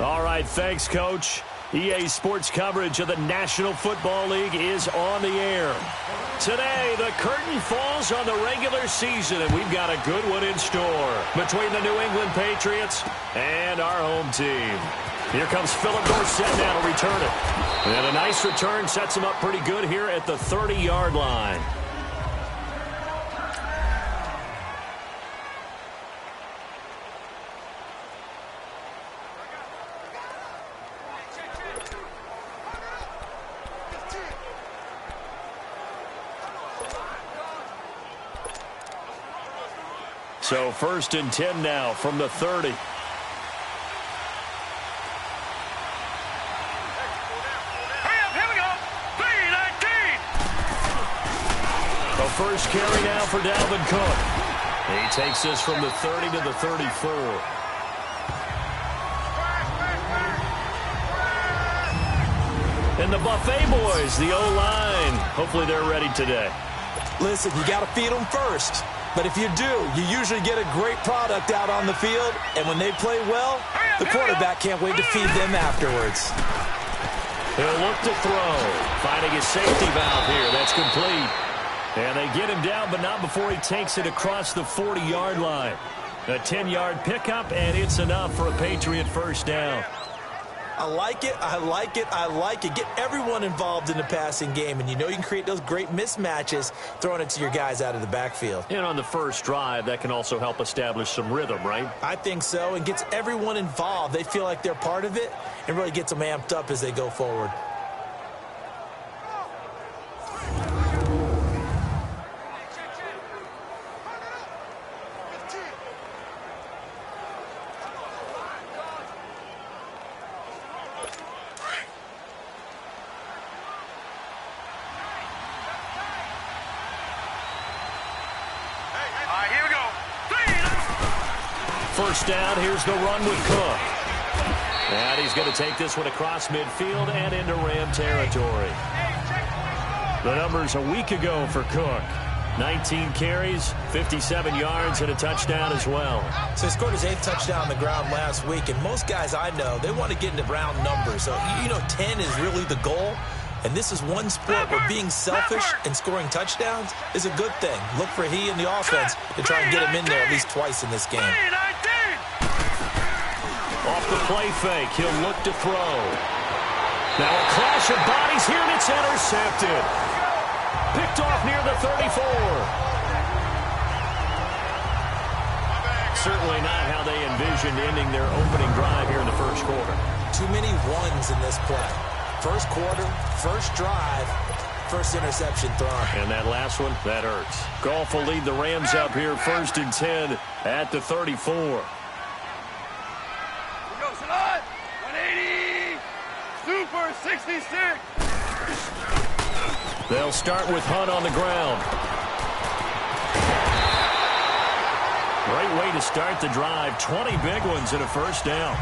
All right, thanks, Coach. EA Sports coverage of the National Football League is on the air. Today, the curtain falls on the regular season, and we've got a good one in store between the New England Patriots and our home team. Here comes Philip Dorsett now to return it. And a nice return sets him up pretty good here at the 30-yard line. So 1st and 10 now from the 30. The first carry now for Dalvin Cook. He takes this from the 30 to the 34. And the Buffet boys, the O-line, hopefully they're ready today. Listen, you got to feed them first. But if you do, you usually get a great product out on the field. And when they play well, the quarterback can't wait to feed them afterwards. He'll look to throw. Finding his safety valve here. That's complete. And they get him down, but not before he takes it across the 40-yard line. A 10-yard pickup, and it's enough for a Patriot first down. I like it, I like it, I like it. Get everyone involved in the passing game, and you know you can create those great mismatches throwing it to your guys out of the backfield. And on the first drive, that can also help establish some rhythm, right? I think so, and gets everyone involved. They feel like they're part of it and really gets them amped up as they go forward. First down, here's the run with Cook. And he's going to take this one across midfield and into Ram territory. The numbers a week ago for Cook. 19 carries, 57 yards, and a touchdown as well. So he scored his 8th touchdown on the ground last week, and most guys I know, they want to get into round numbers. So, 10 is really the goal. And this is one sport where being selfish and scoring touchdowns is a good thing. Look for he and the offense to try and get him in there at least twice in this game. Off the play fake, he'll look to throw. Now a clash of bodies here, and it's intercepted. Picked off near the 34. Certainly not how they envisioned ending their opening drive here in the first quarter. Too many ones in this play. First quarter, first drive, first interception thrown. And that last one, that hurts. Goff will lead the Rams up here 1st and 10 at the 34. 180, Super 66. They'll start with Hunt on the ground. Great way to start the drive. 20 big ones and a first down.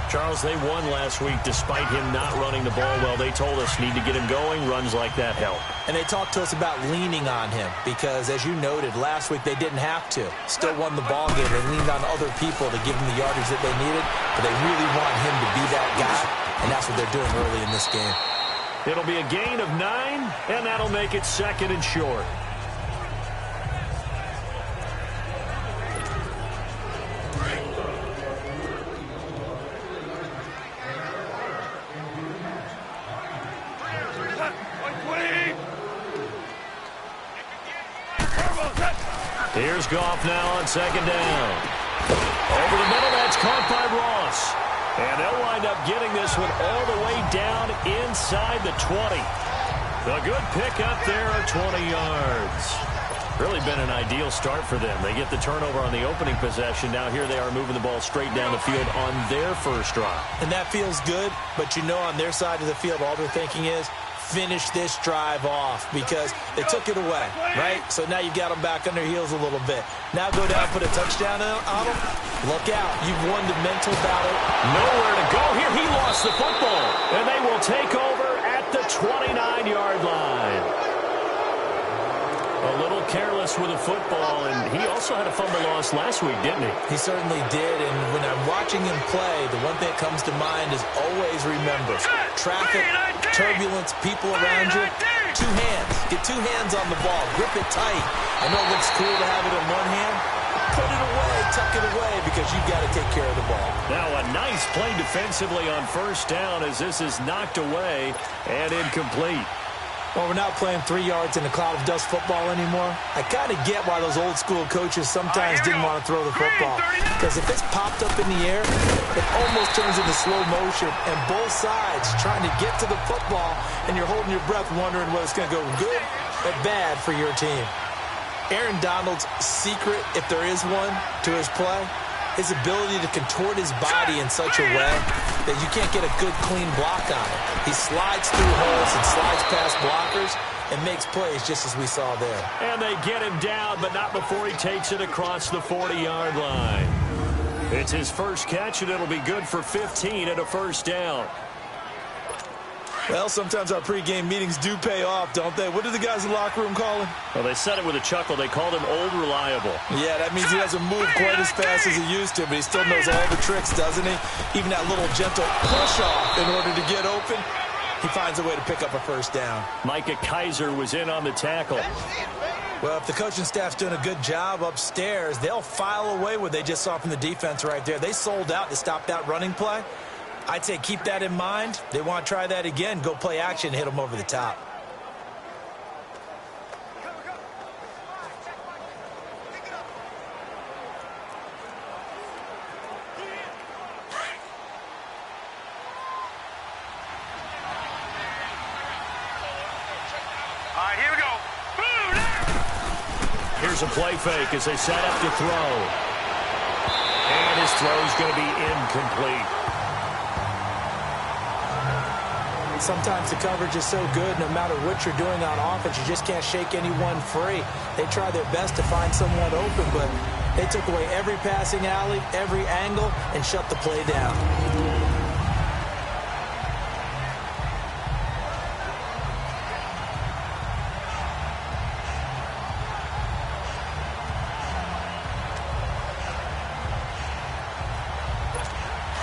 Charles, they won last week despite him not running the ball well. They told us need to get him going. Runs like that help. And they talked to us about leaning on him because, as you noted, last week they didn't have to. Still won the ball game. They leaned on other people to give them the yardage that they needed, but they really want him to be that guy, and that's what they're doing early in this game. It'll be a gain of 9, and that'll make it 2nd and short. Here's Goff now on 2nd down. Over the middle, that's caught by Ross. And they'll wind up getting this one all the way down inside the 20. A good pickup there, 20 yards. Really been an ideal start for them. They get the turnover on the opening possession. Now here they are moving the ball straight down the field on their first drive. And that feels good, but on their side of the field, all they're thinking is, finish this drive off because they took it away, right? So now you got them back on their heels a little bit. Now go down, put a touchdown on them. Look out. You've won the mental battle. Nowhere to go here. He lost the football. And they will take over at the 29-yard line. A little careless with the football, and he also had a fumble loss last week, didn't he? He certainly did, and when I'm watching him play, the one thing that comes to mind is always remember, traffic, turbulence, people around you, two hands. Get two hands on the ball. Grip it tight. I know it looks cool to have it in one hand. Put it away, tuck it away, because you've got to take care of the ball. Now a nice play defensively on first down as this is knocked away and incomplete. Well, we're not playing 3 yards in a cloud of dust football anymore. I kind of get why those old school coaches sometimes didn't want to throw the football. Because if it's popped up in the air, it almost turns into slow motion. And both sides trying to get to the football, and you're holding your breath wondering whether it's going to go good or bad for your team. Aaron Donald's secret, if there is one, to his play, his ability to contort his body in such a way that you can't get a good, clean block on it. He slides through holes and slides past blockers and makes plays just as we saw there. And they get him down, but not before he takes it across the 40-yard line. It's his first catch, and it'll be good for 15 and a first down. Well, sometimes our pregame meetings do pay off, don't they? What do the guys in the locker room call him? Well, they said it with a chuckle. They called him Old Reliable. Yeah, that means he doesn't move quite as fast as he used to, but he still knows all the tricks, doesn't he? Even that little gentle push-off in order to get open, he finds a way to pick up a first down. Micah Kaiser was in on the tackle. Well, if the coaching staff's doing a good job upstairs, they'll file away what they just saw from the defense right there. They sold out to stop that running play. I'd say keep that in mind. They want to try that again. Go play action, hit them over the top. All right, here we go. Here's a play fake as they set up to throw. And his throw's going to be incomplete. Sometimes the coverage is so good, no matter what you're doing on offense, you just can't shake anyone free. They try their best to find someone open, but they took away every passing alley, every angle, and shut the play down.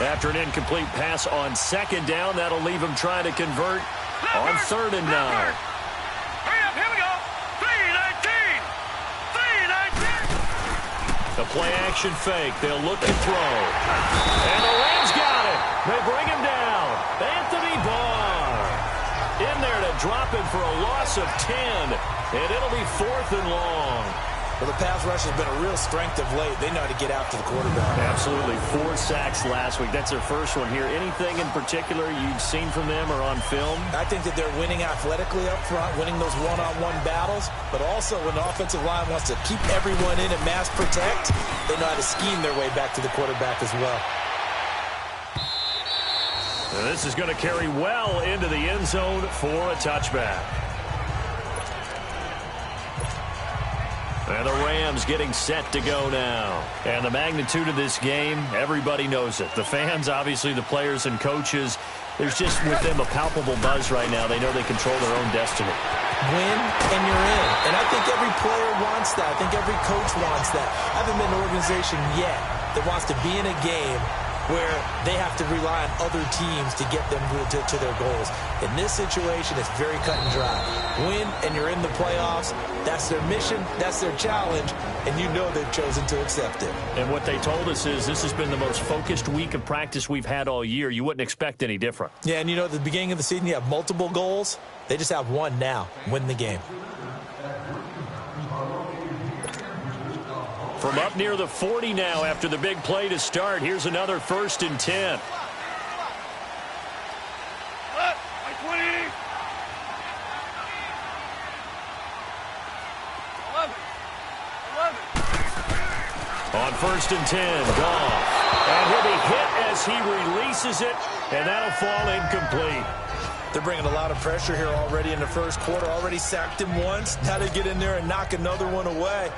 After an incomplete pass on second down, that'll leave him trying to convert on 3rd and 9. Hurry up, here we go. 3-19. 3-19. The play action fake. They'll look to throw. And the Rams got it. They bring him down. Anthony Barr in there to drop him for a loss of 10. And it'll be 4th and long. Well, the pass rush has been a real strength of late. They know how to get after the quarterback. Absolutely. 4 sacks last week. That's their first one here. Anything in particular you've seen from them or on film? I think that they're winning athletically up front, winning those one-on-one battles, but also when the offensive line wants to keep everyone in and mass protect, they know how to scheme their way back to the quarterback as well. And this is going to carry well into the end zone for a touchback. And the Rams getting set to go now. And the magnitude of this game, everybody knows it. The fans, obviously the players and coaches, there's just with them a palpable buzz right now. They know they control their own destiny. Win and you're in. And I think every player wants that. I think every coach wants that. I haven't been an organization yet that wants to be in a game where they have to rely on other teams to get them to their goals. In this situation, it's very cut and dry. Win, and you're in the playoffs. That's their mission. That's their challenge. And you know they've chosen to accept it. And what they told us is this has been the most focused week of practice we've had all year. You wouldn't expect any different. Yeah, and you know, at the beginning of the season, you have multiple goals. They just have one now, win the game. From up near the 40 now after the big play to start. Here's another 1st and 10. What? My 20. 11. On 1st and 10, Goff. And he'll be hit as he releases it, and that'll fall incomplete. They're bringing a lot of pressure here already in the first quarter. Already sacked him once. Now they get in there and knock another one away.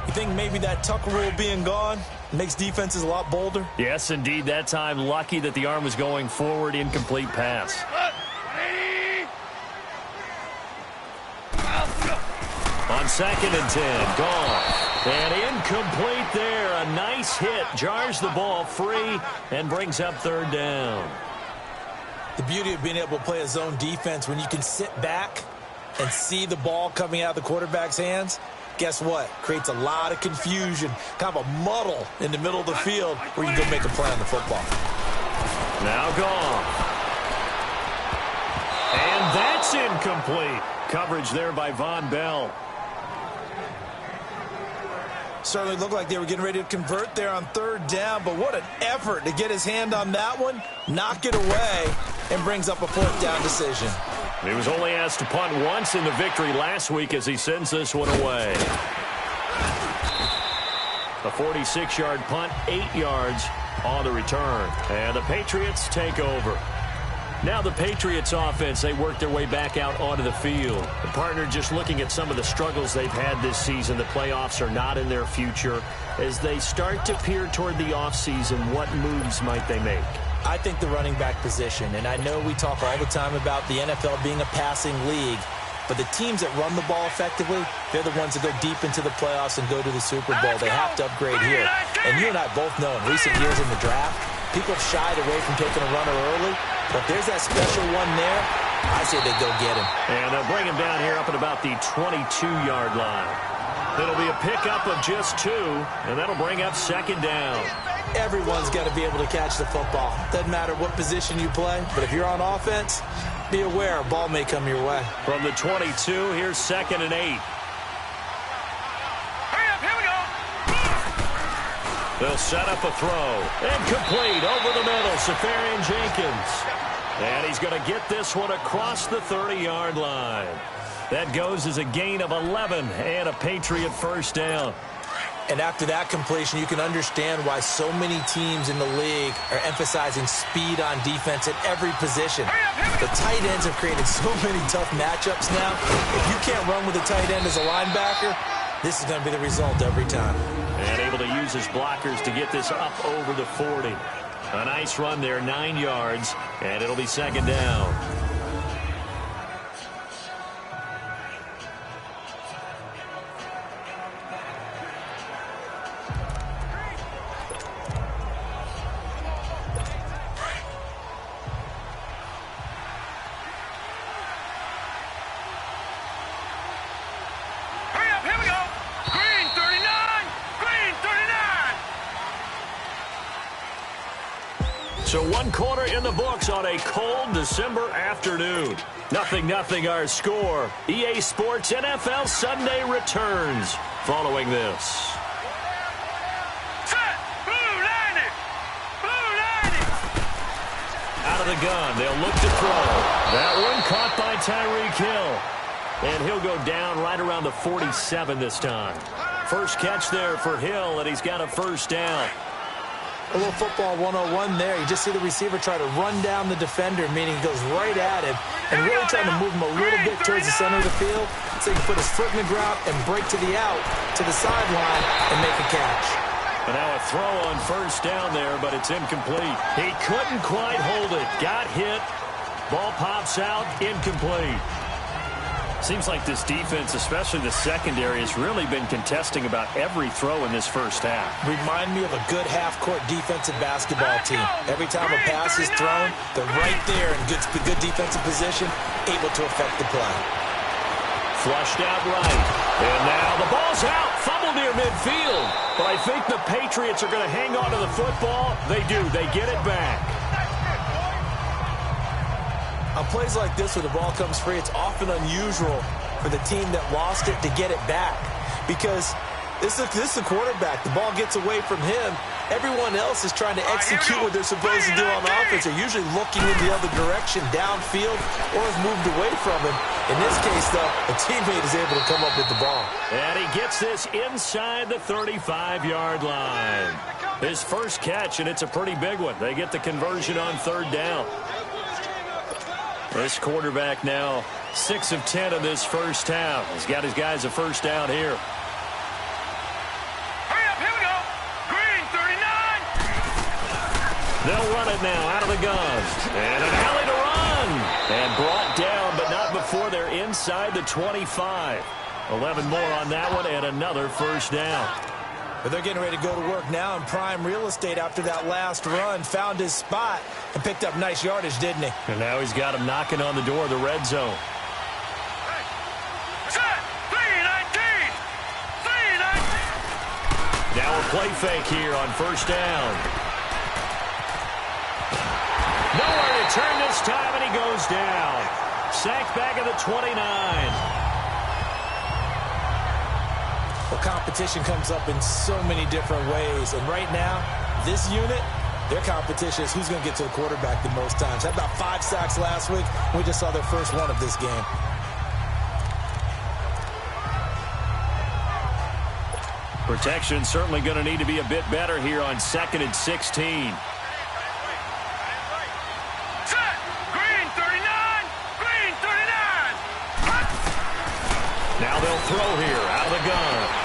You think maybe that tuck rule being gone makes defenses a lot bolder? Yes, indeed. That time, lucky that the arm was going forward. Incomplete pass. What? 80. On 2nd and 10. Goff. And incomplete there. A nice hit. Jars the ball free and brings up 3rd down. The beauty of being able to play a zone defense when you can sit back and see the ball coming out of the quarterback's hands, guess what? Creates a lot of confusion, kind of a muddle in the middle of the field where you can go make a play on the football. Now Goff. And that's incomplete. Coverage there by Von Bell. Certainly looked like they were getting ready to convert there on 3rd down, but what an effort to get his hand on that one, knock it away, and brings up a 4th down decision. He was only asked to punt once in the victory last week as he sends this one away. A 46-yard punt, 8 yards on the return. And the Patriots take over. Now the Patriots offense, they work their way back out onto the field. The partner just looking at some of the struggles they've had this season. The playoffs are not in their future. As they start to peer toward the offseason, what moves might they make? I think the running back position, and I know we talk all the time about the NFL being a passing league, but the teams that run the ball effectively, they're the ones that go deep into the playoffs and go to the Super Bowl. They have to upgrade here. And you and I both know in recent years in the draft, people have shied away from taking a runner early, but if there's that special one there, I say they go get him. And they'll bring him down here up at about the 22-yard line. It'll be a pickup of just 2, and that'll bring up 2nd down. Everyone's got to be able to catch the football. Doesn't matter what position you play, but if you're on offense, be aware a ball may come your way. From the 22, here's 2nd and 8. Hurry up, here we go. They'll set up a throw. And complete over the middle. Safarian Jenkins. And he's going to get this one across the 30-yard line. That goes as a gain of 11 and a Patriot 1st down. And after that completion, you can understand why so many teams in the league are emphasizing speed on defense at every position. The tight ends have created so many tough matchups now. If you can't run with a tight end as a linebacker, this is going to be the result every time. And able to use his blockers to get this up over the 40. A nice run there, 9 yards, and it'll be 2nd down. Hurry up, here we go. Green 39. Green 39. So 1 quarter in the books on a cold December afternoon. 0-0 our score. EA Sports NFL Sunday returns following this. Set. Blue 90. Blue 90. Out of the gun, they'll look to throw. That one caught by Tyreek Hill. And he'll go down right around the 47 this time. First catch there for Hill, and he's got a 1st down. A little football 101 there. You just see the receiver try to run down the defender, meaning he goes right at him and really trying to move him a little bit towards the center of the field so he can put his foot in the ground and break to the out, to the sideline, and make a catch. And now a throw on 1st down there, but it's incomplete. He couldn't quite hold it. Got hit. Ball pops out. Incomplete. Seems like this defense, especially the secondary, has really been contesting about every throw in this first half. Remind me of a good half-court defensive basketball team. Every time a pass is thrown, they're right there in good defensive position, able to affect the play. Flushed out right. And now the ball's out. Fumble near midfield. But I think the Patriots are going to hang on to the football. They do. They get it back. On plays like this where the ball comes free, it's often unusual for the team that lost it to get it back. Because this is the quarterback. The ball gets away from him. Everyone else is trying to execute what they're supposed to do on offense. They're usually looking in the other direction, downfield, or has moved away from him. In this case, though, a teammate is able to come up with the ball. And he gets this inside the 35-yard line. His first catch, and it's a pretty big one. They get the conversion on 3rd down. This quarterback now 6 of 10 in this first half. He's got his guys a 1st down here. Hurry up, here we go. Green 39. They'll run it now out of the gun. And an alley to run. And brought down, but not before they're inside the 25. 11 more on that one and another first down. But they're getting ready to go to work now in prime real estate after that last run. Found his spot and picked up nice yardage, didn't he? And now he's got him knocking on the door of the red zone. Set. 3-19. 3-19. Now a play fake here on first down. Nowhere to turn this time, and he goes down. Sacked back at the 29. Well, competition comes up in so many different ways. And right now, this unit, their competition is who's going to get to the quarterback the most times. Had about 5 sacks last week. We just saw their first one of this game. Protection certainly going to need to be a bit better here on 2nd and 16. Now they'll throw here out of the gun.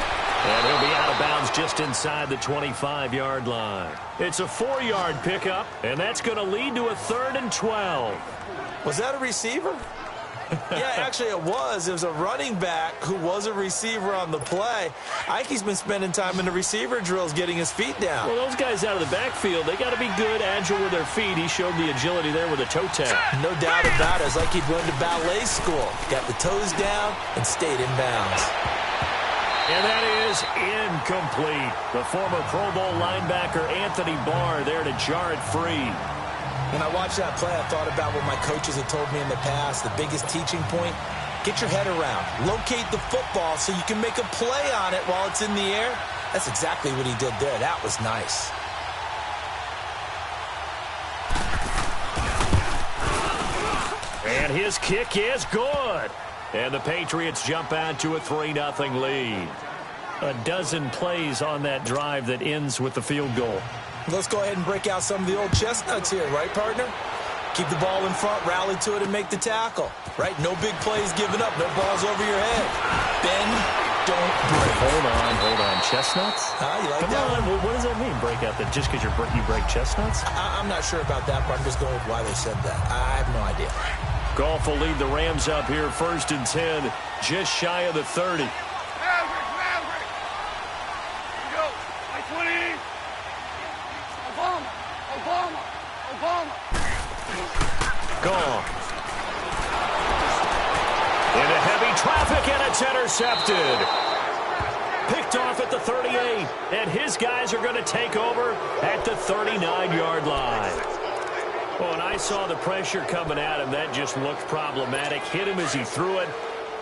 And he'll be out of bounds just inside the 25-yard line. It's a 4-yard pickup, and that's going to lead to a 3rd and 12. Was that a receiver? Yeah, actually it was. It was a running back who was a receiver on the play. Ike's been spending time in the receiver drills getting his feet down. Well, those guys out of the backfield, they got to be good, agile with their feet. He showed the agility there with a toe tap. No doubt about it. It's like he'd run to ballet school. Got the toes down and stayed in bounds. And that is incomplete. The former Pro Bowl linebacker Anthony Barr there to jar it free. When I watched that play, I thought about what my coaches had told me in the past. The biggest teaching point, get your head around. Locate the football so you can make a play on it while it's in the air. That's exactly what he did there. That was nice. And his kick is good. And the Patriots jump out to a 3-0 lead. A dozen plays on that drive that ends with the field goal. Let's go ahead and break out some of the old chestnuts here, right, partner? Keep the ball in front, rally to it, and make the tackle, right? No big plays given up, no balls over your head. Bend, don't break. Hold on. Chestnuts? You like Come that on, one? what does that mean, break out? That just because you break chestnuts? I'm not sure about that, but I'm just going with why they said that. I have no idea. Goff will lead the Rams up here 1st and 10, just shy of the 30. Maverick. Go. My 20. Obama. Gone. Into heavy traffic, and it's intercepted. Picked off at the 38, and his guys are going to take over at the 39-yard line. Well, when I saw the pressure coming at him, that just looked problematic. Hit him as he threw it,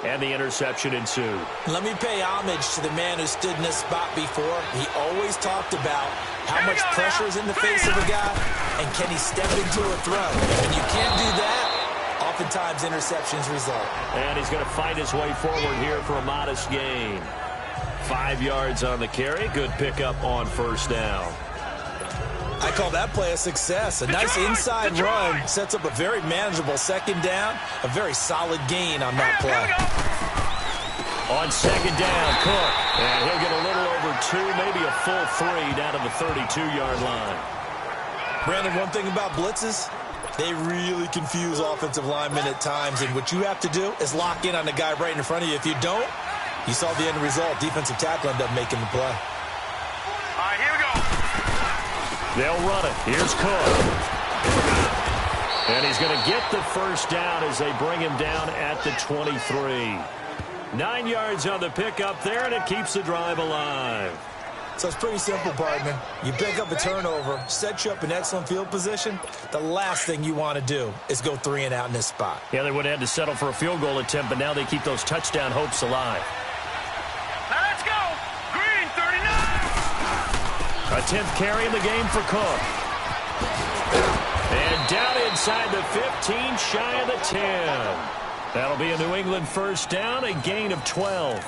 and the interception ensued. Let me pay homage to the man who stood in this spot before. He always talked about how much pressure is in the face of a guy, and can he step into a throw. When you can't do that, oftentimes interceptions result. And he's going to fight his way forward here for a modest gain. 5 yards on the carry. Good pickup on first down. I call that play a success. A nice inside run sets up a very manageable 2nd down. A very solid gain on that play. On 2nd down, Cook. And he'll get a little over 2, maybe a full 3 down to the 32-yard line. Brandon, one thing about blitzes, they really confuse offensive linemen at times. And what you have to do is lock in on the guy right in front of you. If you don't, you saw the end result. Defensive tackle ended up making the play. All right, here we go. They'll run it. Here's Cook. And he's going to get the first down as they bring him down at the 23. 9 yards on the pickup there, and it keeps the drive alive. So it's pretty simple, partner. You pick up a turnover, set you up in excellent field position. The last thing you want to do is go 3 and out in this spot. Yeah, they would have had to settle for a field goal attempt, but now they keep those touchdown hopes alive. Now let's go. Green 39. A 10th carry in the game for Cook. And down inside the 15, shy of the 10. That'll be a New England first down, a gain of 12.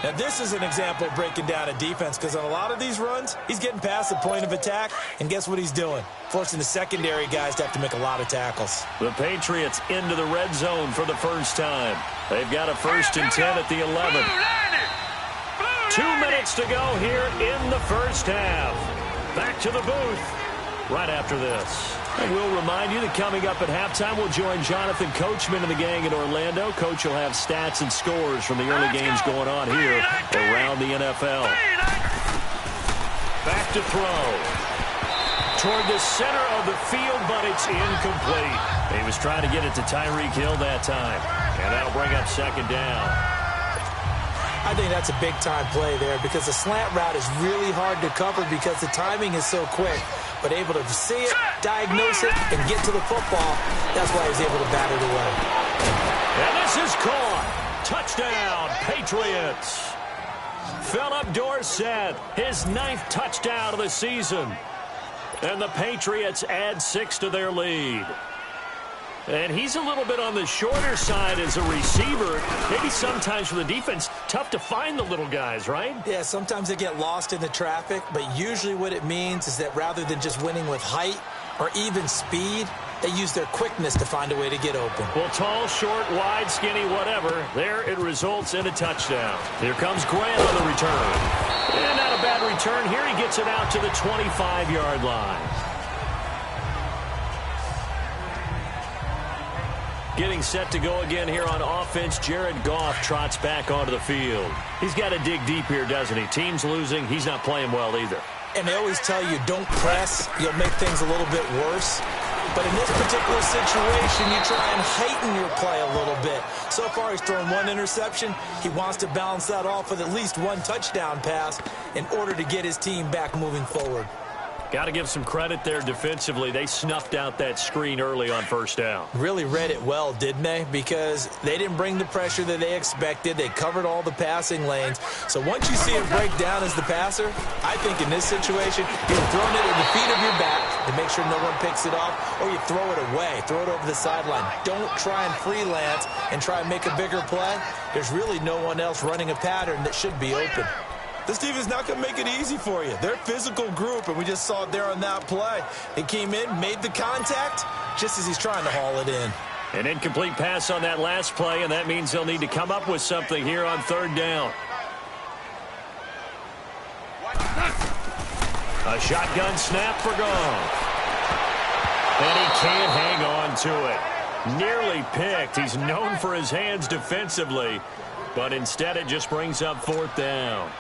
Now, this is an example of breaking down a defense because on a lot of these runs, he's getting past the point of attack, and guess what he's doing? Forcing the secondary guys to have to make a lot of tackles. The Patriots into the red zone for the first time. They've got a 1st and 10 at the 11. 2 minutes to go here in the first half. Back to the booth right after this. And we'll remind you that coming up at halftime, we'll join Jonathan Coachman and the gang in Orlando. Coach will have stats and scores from the early games going on here around the NFL. Back to throw. Toward the center of the field, but it's incomplete. He was trying to get it to Tyreek Hill that time. And that'll bring up second down. I think that's a big-time play there because the slant route is really hard to cover because the timing is so quick. But able to see it, diagnose it, and get to the football, that's why he's able to bat it away. And this is caught. Touchdown, Patriots. Philip Dorsett, his 9th touchdown of the season. And the Patriots add 6 to their lead. And he's a little bit on the shorter side as a receiver. Maybe sometimes for the defense, tough to find the little guys, right? Yeah, sometimes they get lost in the traffic, but usually what it means is that rather than just winning with height or even speed, they use their quickness to find a way to get open. Well, tall, short, wide, skinny, whatever, there it results in a touchdown. Here comes Grant on the return. And not a bad return. Here he gets it out to the 25-yard line. Getting set to go again here on offense, Jared Goff trots back onto the field. He's got to dig deep here, doesn't he? Team's losing. He's not playing well either. And they always tell you, don't press. You'll make things a little bit worse. But in this particular situation, you try and heighten your play a little bit. So far, he's thrown 1 interception. He wants to balance that off with at least 1 touchdown pass in order to get his team back moving forward. Got to give some credit there defensively. They snuffed out that screen early on first down. Really read it well, didn't they? Because they didn't bring the pressure that they expected. They covered all the passing lanes. So once you see it break down as the passer, I think in this situation, you're throwing it at the feet of your back to make sure no one picks it off, or you throw it away, throw it over the sideline. Don't try and freelance and try and make a bigger play. There's really no one else running a pattern that should be open. This defense is not going to make it easy for you. They're a physical group, and we just saw it there on that play. He came in, made the contact, just as he's trying to haul it in. An incomplete pass on that last play, and that means they'll need to come up with something here on 3rd down. A shotgun snap for Goff. And he can't hang on to it. Nearly picked. He's known for his hands defensively, but instead it just brings up 4th down.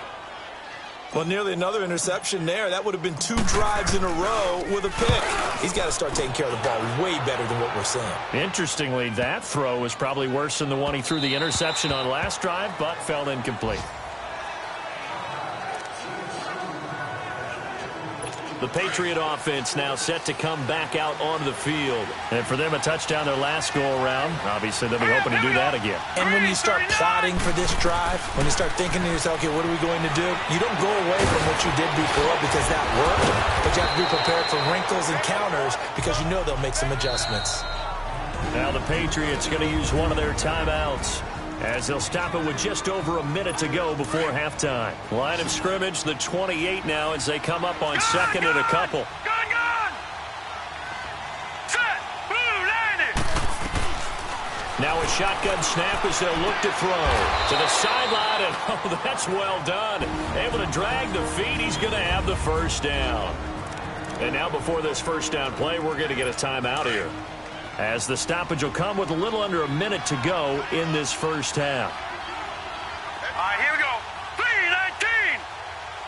Well, nearly another interception there. That would have been 2 drives in a row with a pick. He's got to start taking care of the ball way better than what we're seeing. Interestingly, that throw was probably worse than the one he threw the interception on last drive, but fell incomplete. The Patriot offense now set to come back out onto the field. And for them, a touchdown their last go-around. Obviously, they'll be hoping to do that again. And when you start plotting for this drive, when you start thinking to yourself, okay, what are we going to do? You don't go away from what you did before because that worked, but you have to be prepared for wrinkles and counters because you know they'll make some adjustments. Now the Patriots going to use one of their timeouts, as they'll stop it with just over a minute to go before halftime. Line of scrimmage, the 28 now, as they come up on 2nd and a couple. Gone! Set! Blue, landed! Now a shotgun snap as they'll look to throw. To the sideline, and oh, that's well done. Able to drag the feet. He's going to have the first down. And now before this first down play, we're going to get a timeout here, as the stoppage will come with a little under a minute to go in this first half. All right, here we go. 3-19!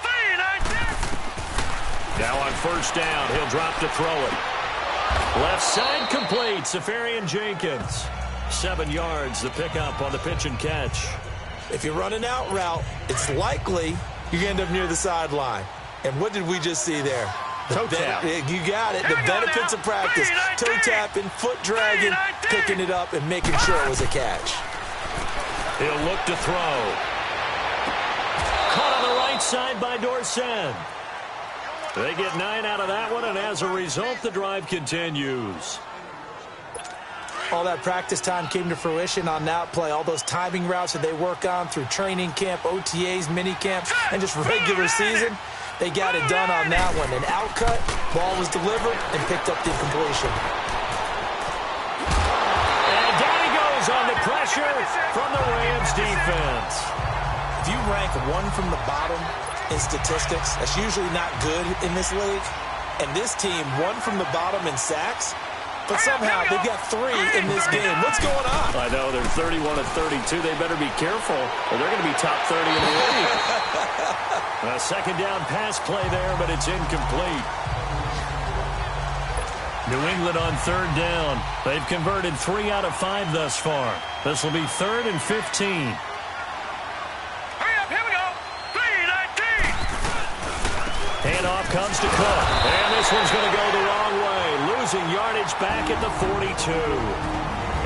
3-19! Now on first down, he'll drop to throw it. Left side complete, Safarian Jenkins. 7 yards, the pickup on the pitch and catch. If you run an out route, it's likely you're going to end up near the sideline. And what did we just see there? Toe tap. You got it. The benefits of practice. Toe tapping, foot dragging, picking it up, and making sure it was a catch. He'll look to throw. Caught on the right side by Dorsett. They get 9 out of that one, and as a result, the drive continues. All that practice time came to fruition on that play. All those timing routes that they work on through training camp, OTAs, mini camps, and just regular season. They got it done on that one. An outcut, ball was delivered, and picked up the completion. And down he goes on the pressure from the Rams defense. If you rank 1 from the bottom in statistics, that's usually not good in this league. And this team won from the bottom in sacks, but somehow they've got 3 in this game. What's going on? I know, they're 31-32. They better be careful, or they're going to be top 30 in the league. A second down pass play there, but it's incomplete. New England on third down. They've converted 3 out of 5 thus far. This will be 3rd and 15. Hurry up, here we go. 3-19. Handoff comes to Cook. And this one's going to go the wrong way. Losing yardage back at the 42.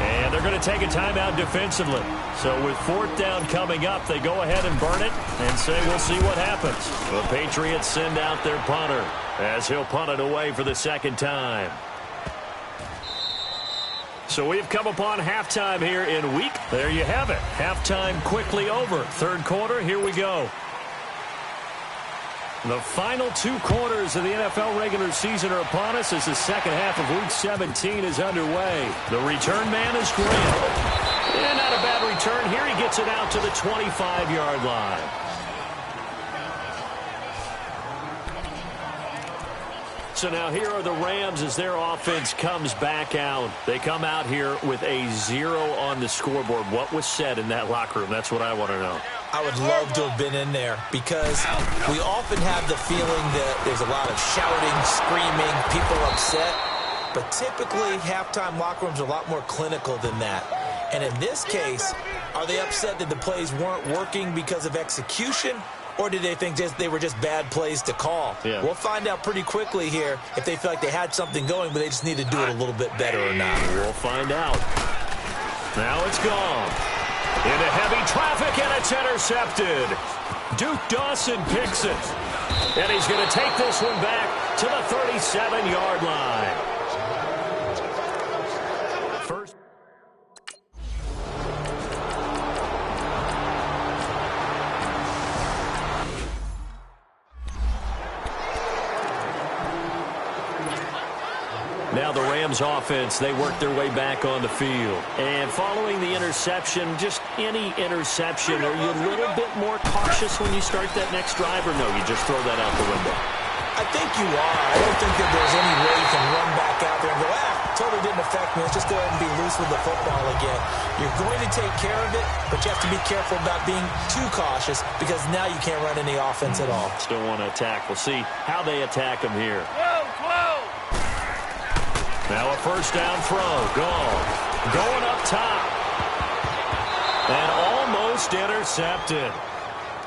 And they're going to take a timeout defensively. So with 4th down coming up, they go ahead and burn it and say we'll see what happens. The Patriots send out their punter as he'll punt it away for the second time. So we've come upon halftime here in week. There you have it. Halftime quickly over. Third quarter, here we go. The final 2 quarters of the NFL regular season are upon us as the second half of Week 17 is underway. The return man is Grant. And not a bad return here. He gets it out to the 25-yard line. So now here are the Rams as their offense comes back out. They come out here with a 0 on the scoreboard. What was said in that locker room? That's what I want to know. I would love to have been in there because we often have the feeling that there's a lot of shouting, screaming, people upset. But typically, halftime locker rooms are a lot more clinical than that. And in this case, are they upset that the plays weren't working because of execution? Or did they think they were just bad plays to call? Yeah. We'll find out pretty quickly here if they feel like they had something going, but they just need to do it a little bit better or not. We'll find out. Now it's gone. Into heavy traffic, and it's intercepted. Duke Dawson picks it. And he's going to take this one back to the 37-yard line. First. Now the Rams offense, they work their way back on the field. And following the interception, just any interception, are you a little bit more cautious when you start that next drive, or no, you just throw that out the window? I think you are. I don't think that there's any way you can run back out there and go, totally didn't affect me. Let's just go ahead and be loose with the football again. You're going to take care of it, but you have to be careful about being too cautious because now you can't run any offense at all. Still want to attack. We'll see how they attack them here. Now a first down throw. Gone. Going up top. And almost intercepted.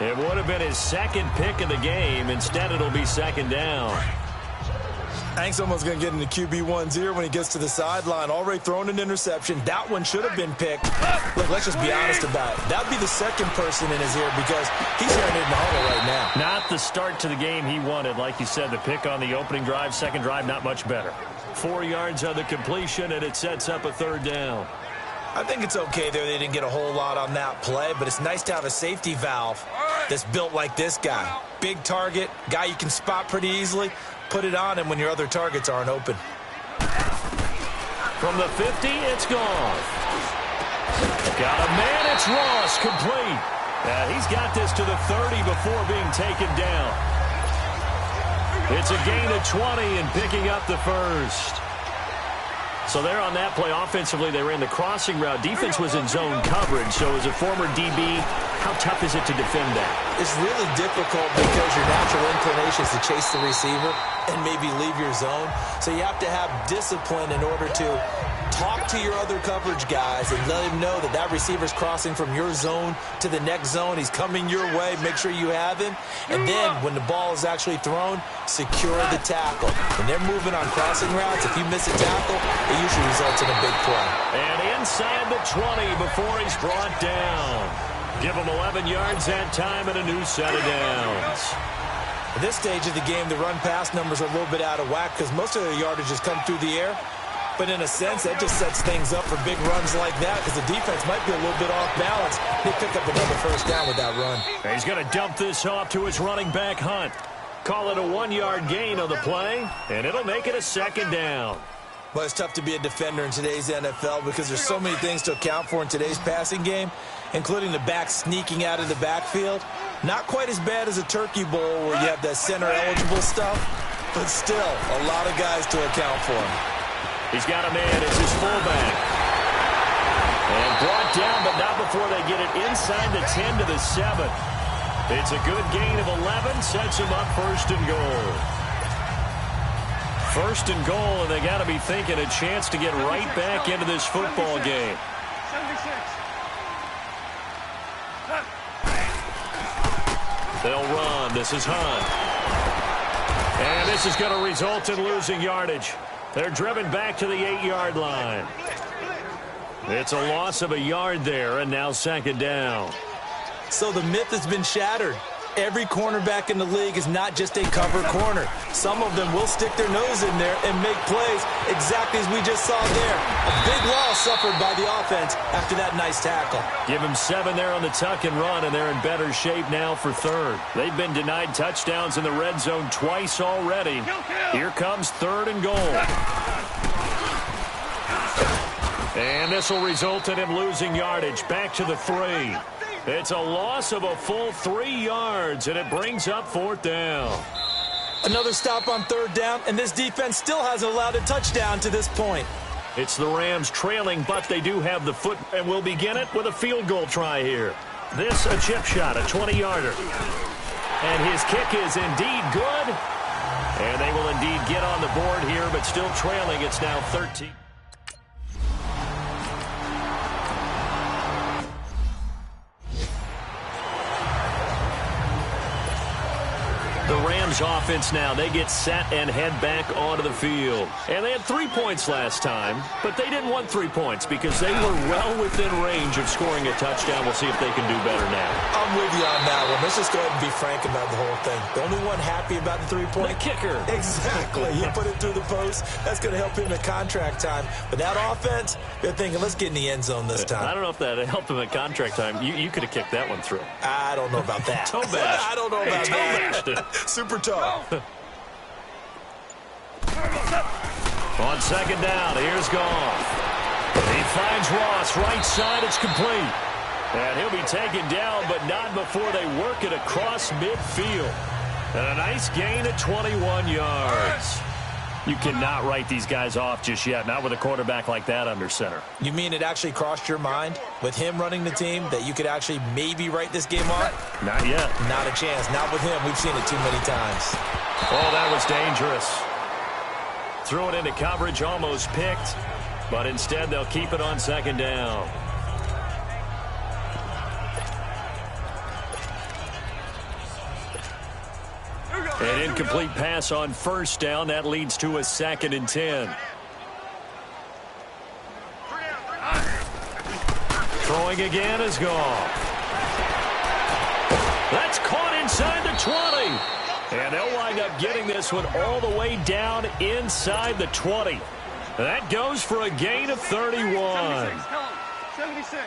It would have been his second pick of the game. Instead, it'll be second down. I think someone's going to get into QB 1-0 when he gets to the sideline. Already thrown an interception. That one should have been picked. Look, let's just be honest about it. That would be the second person in his ear because he's hearing it in the huddle right now. Not the start to the game he wanted. Like you said, the pick on the opening drive, second drive, not much better. 4 yards on the completion, and it sets up a third down. I think it's okay there. They didn't get a whole lot on that play, but it's nice to have a safety valve that's built like this guy. Big target, guy you can spot pretty easily. Put it on him when your other targets aren't open. From the 50, it's gone. Got a man, it's Ross, complete. He's got this to the 30 before being taken down. It's a gain of 20 and picking up the first. So there on that play, offensively, they ran the crossing route. Defense was in zone coverage. So as a former DB, how tough is it to defend that? It's really difficult because your natural inclination is to chase the receiver and maybe leave your zone. So you have to have discipline in order to talk to your other coverage guys and let him know that that receiver's crossing from your zone to the next zone. He's coming your way. Make sure you have him. And then when the ball is actually thrown, secure the tackle. When they're moving on crossing routes, if you miss a tackle, it usually results in a big play. And inside the 20 before he's brought down. Give him 11 yards that time and a new set of downs. At this stage of the game, the run-pass numbers are a little bit out of whack because most of the yardage has come through the air. But in a sense, that just sets things up for big runs like that because the defense might be a little bit off balance. They pick up another first down with that run. He's going to dump this off to his running back, Hunt. Call it a 1-yard gain on the play, and it'll make it a second down. Well, it's tough to be a defender in today's NFL because there's so many things to account for in today's passing game, including the back sneaking out of the backfield. Not quite as bad as a turkey bowl where you have that center-eligible stuff, but still a lot of guys to account for him. He's got a man as his fullback. And brought down, but not before they get it inside the 10 to the 7. It's a good gain of 11, sets him up first and goal. First and goal, and they got to be thinking a chance to get right back into this football game. 76. They'll run. This is Hunt. And this is going to result in losing yardage. They're driven back to the 8-yard line. It's a loss of a yard there, and now second down. So the myth has been shattered. Every cornerback in the league is not just a cover corner. Some of them will stick their nose in there and make plays exactly as we just saw there. A big loss suffered by the offense after that nice tackle. Give them 7 there on the tuck and run, and they're in better shape now for third. They've been denied touchdowns in the red zone twice already. Here comes third and goal. And this will result in him losing yardage back to the 3. It's a loss of a full 3 yards, and it brings up fourth down. Another stop on third down, and this defense still hasn't allowed a touchdown to this point. It's the Rams trailing, but they do have the foot, and we'll begin it with a field goal try here. This a chip shot, a 20-yarder. And his kick is indeed good. And they will indeed get on the board here, but still trailing. It's now 13. The Rams offense now, they get set and head back onto the field. And they had 3 points last time, but they didn't want 3 points because they were well within range of scoring a touchdown. We'll see if they can do better now. I'm with you on that one. Let's just go ahead and be frank about the whole thing. The only one happy about the 3-point? The kicker. Exactly. He put it through the post. That's going to help him in contract time. But that offense, they're thinking, let's get in the end zone this time. I don't know if that helped him at contract time. You could have kicked that one through. I don't know about that. Toe bash. I don't know about that. Super toe. On second down, here's Goff. He finds Ross, right side, it's complete. And he'll be taken down, but not before they work it across midfield. And a nice gain of 21 yards. You cannot write these guys off just yet, not with a quarterback like that under center. You mean it actually crossed your mind with him running the team that you could actually maybe write this game off? Not yet. Not a chance. Not with him. We've seen it too many times. Oh, that was dangerous. Threw it into coverage, almost picked, but instead they'll keep it on second down. An incomplete pass on first down. That leads to a 2nd and 10. Throwing again is Goff. That's caught inside the 20. And they'll wind up getting this one all the way down inside the 20. That goes for a gain of 31. 76.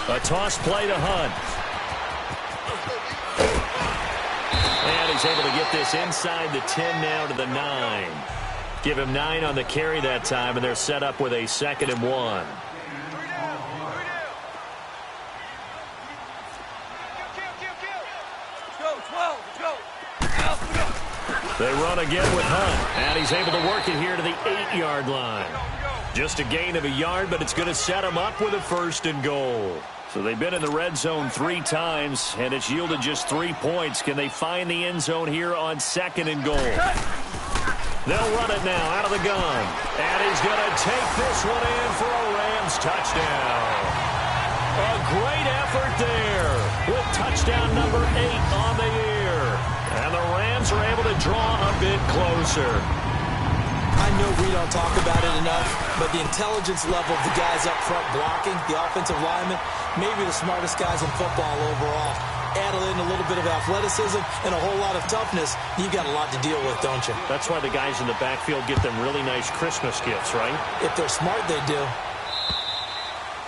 A toss play to Hunt. And he's able to get this inside the 10 now to the 9. Give him 9 on the carry that time, and they're set up with a 2nd and 1. They run again with Hunt, and he's able to work it here to the 8-yard line. Just a gain of a yard, but it's going to set him up with a 1st and goal. So they've been in the red zone 3 times, and it's yielded just 3 points. Can they find the end zone here on 2nd and goal? They'll run it now out of the gun. And he's going to take this one in for a Rams touchdown. A great effort there with touchdown number 8 on the year. And the Rams are able to draw a bit closer. I know we don't talk about it enough, but the intelligence level of the guys up front blocking, the offensive linemen, maybe the smartest guys in football overall. Add in a little bit of athleticism and a whole lot of toughness, you got a lot to deal with, don't you? That's why the guys in the backfield get them really nice Christmas gifts, right? If they're smart, they do.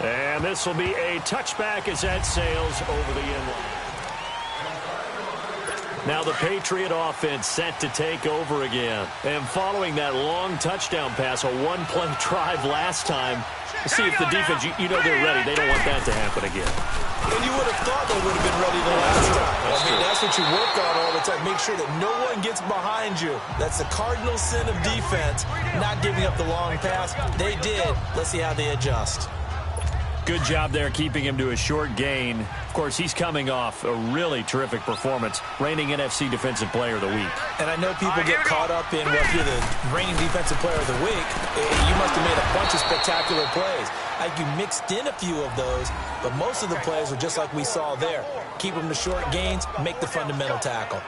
And this will be a touchback as that sails over the end line. Now the Patriot offense set to take over again. And following that long touchdown pass, a one-play drive last time, see if the defense, you know they're ready. They don't want that to happen again. And you would have thought they would have been ready the last time. I mean, that's what you work on all the time. Make sure that no one gets behind you. That's the cardinal sin of defense, not giving up the long pass. They did. Let's see how they adjust. Good job there keeping him to a short gain. Of course, he's coming off a really terrific performance, reigning NFC Defensive Player of the Week. And I know people get caught up in what you're the reigning Defensive Player of the Week. You must have made a bunch of spectacular plays. I think you mixed in a few of those, but most of the plays were just like we saw there. Keep them to short gains, make the fundamental tackle.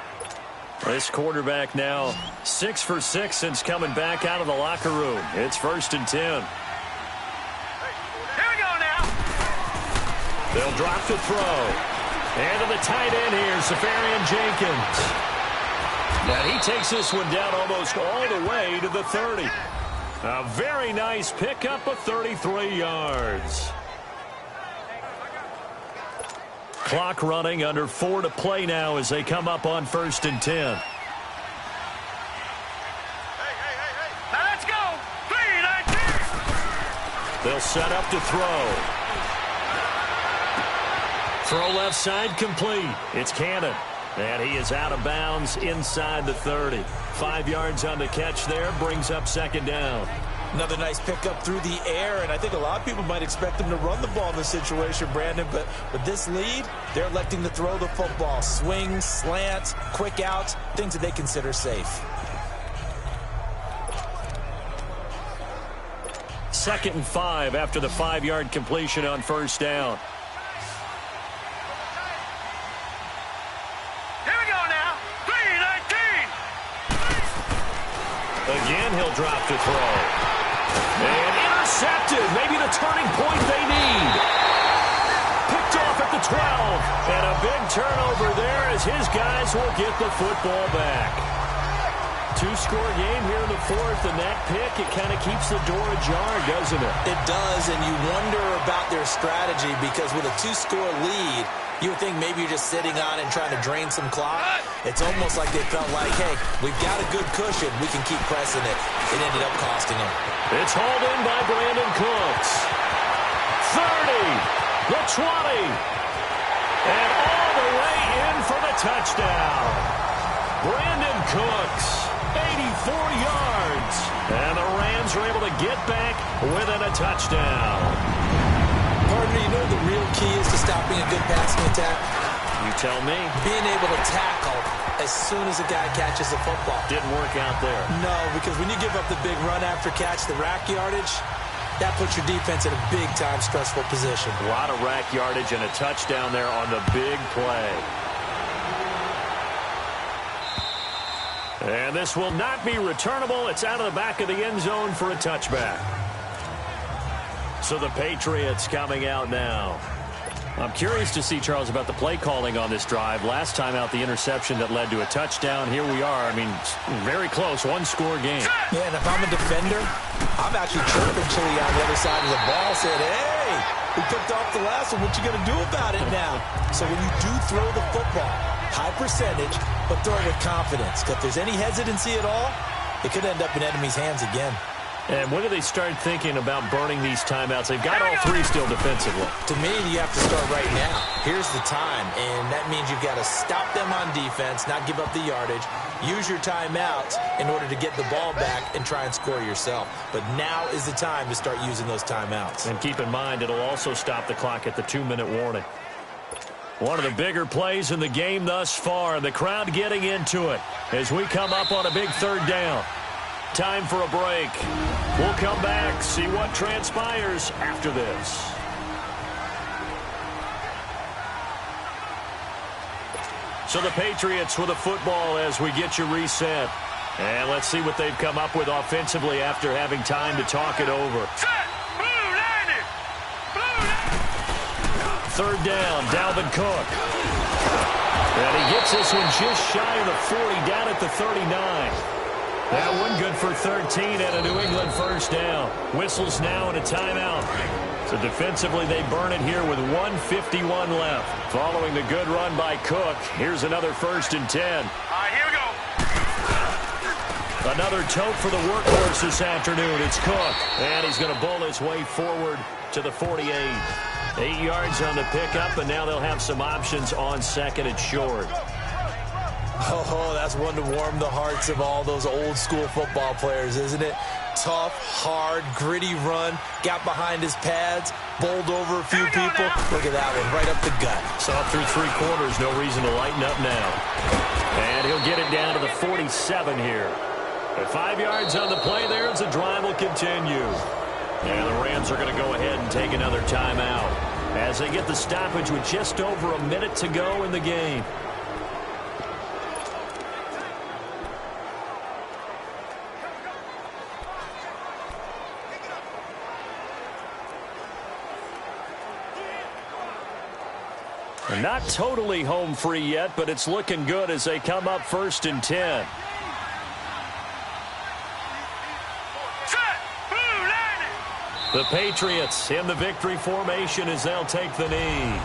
This quarterback now 6 for 6 since coming back out of the locker room. It's 1st and 10. They'll drop to throw. And to the tight end here, Safarian Jenkins. And he takes this one down almost all the way to the 30. A very nice pickup of 33 yards. Clock running, under 4 to play now as they come up on 1st and 10. Now let's go. 3-19. They'll set up to throw. Throw left side complete. It's Cannon. And he is out of bounds inside the 30. 5 yards on the catch there. Brings up 2nd down. Another nice pickup through the air, and I think a lot of people might expect him to run the ball in this situation, Brandon, but with this lead, they're electing to throw the football. Swings, slants, quick outs, things that they consider safe. 2nd and 5 after the 5-yard completion on 1st down. Again, he'll drop to throw. And intercepted. Maybe the turning point they need. Picked off at the 12. And a big turnover there as his guys will get the football back. 2-score game here in the 4th, and that pick, it kind of keeps the door ajar, doesn't it? It does, and you wonder about their strategy because with a 2-score lead, you would think maybe you're just sitting on and trying to drain some clock. It's almost like they felt like, hey, we've got a good cushion. We can keep pressing it. It ended up costing them. It's hauled in by Brandon Cooks. 30, the 20, and all the way in for the touchdown. Brandon Cooks, 84 yards. And the Rams are able to get back within a touchdown. Partner, you know the real key is to stopping a good passing attack? You tell me. Being able to tackle as soon as a guy catches the football. Didn't work out there. No, because when you give up the big run after catch, the rack yardage, that puts your defense in a big-time stressful position. A lot of rack yardage and a touchdown there on the big play. And this will not be returnable. It's out of the back of the end zone for a touchback. So the Patriots coming out now. I'm curious to see, Charles, about the play calling on this drive. Last time out, the interception that led to a touchdown. Here we are. I mean, very close, 1-score game. Yeah, and if I'm a defender, I'm actually chirping Chili on the other side of the ball, saying, hey, we picked off the last one. What you going to do about it now? So when you do throw the football, high percentage, but throw it with confidence. Because if there's any hesitancy at all, it could end up in enemy's hands again. And when do they start thinking about burning these timeouts? They've got all 3 still defensively. To me, you have to start right now. Here's the time, and that means you've got to stop them on defense, not give up the yardage, use your timeouts in order to get the ball back and try and score yourself. But now is the time to start using those timeouts. And keep in mind, it'll also stop the clock at the 2-minute warning. One of the bigger plays in the game thus far, and the crowd getting into it as we come up on a big 3rd down. Time for a break. We'll come back, see what transpires after this. So the Patriots with a football as we get you reset. And let's see what they've come up with offensively after having time to talk it over. Third down, Dalvin Cook. And he gets this one just shy of the 40, down at the 39. That one good for 13 and a New England 1st down. Whistles now and a timeout. So defensively, they burn it here with 1:51 left. Following the good run by Cook, here's another 1st and 10. All right, here we go. Another tote for the workhorse this afternoon. It's Cook, and he's going to bowl his way forward to the 48. 8 yards on the pickup, and now they'll have some options on 2nd and short. Oh, that's one to warm the hearts of all those old-school football players, isn't it? Tough, hard, gritty run, got behind his pads, bowled over a few people. Look at that one, right up the gut. Saw through 3 quarters, no reason to lighten up now. And he'll get it down to the 47 here. At 5 yards on the play there as the drive will continue. And the Rams are going to go ahead and take another timeout as they get the stoppage with just over a minute to go in the game. They're not totally home free yet, but it's looking good as they come up 1st and 10. The Patriots in the victory formation as they'll take the knee.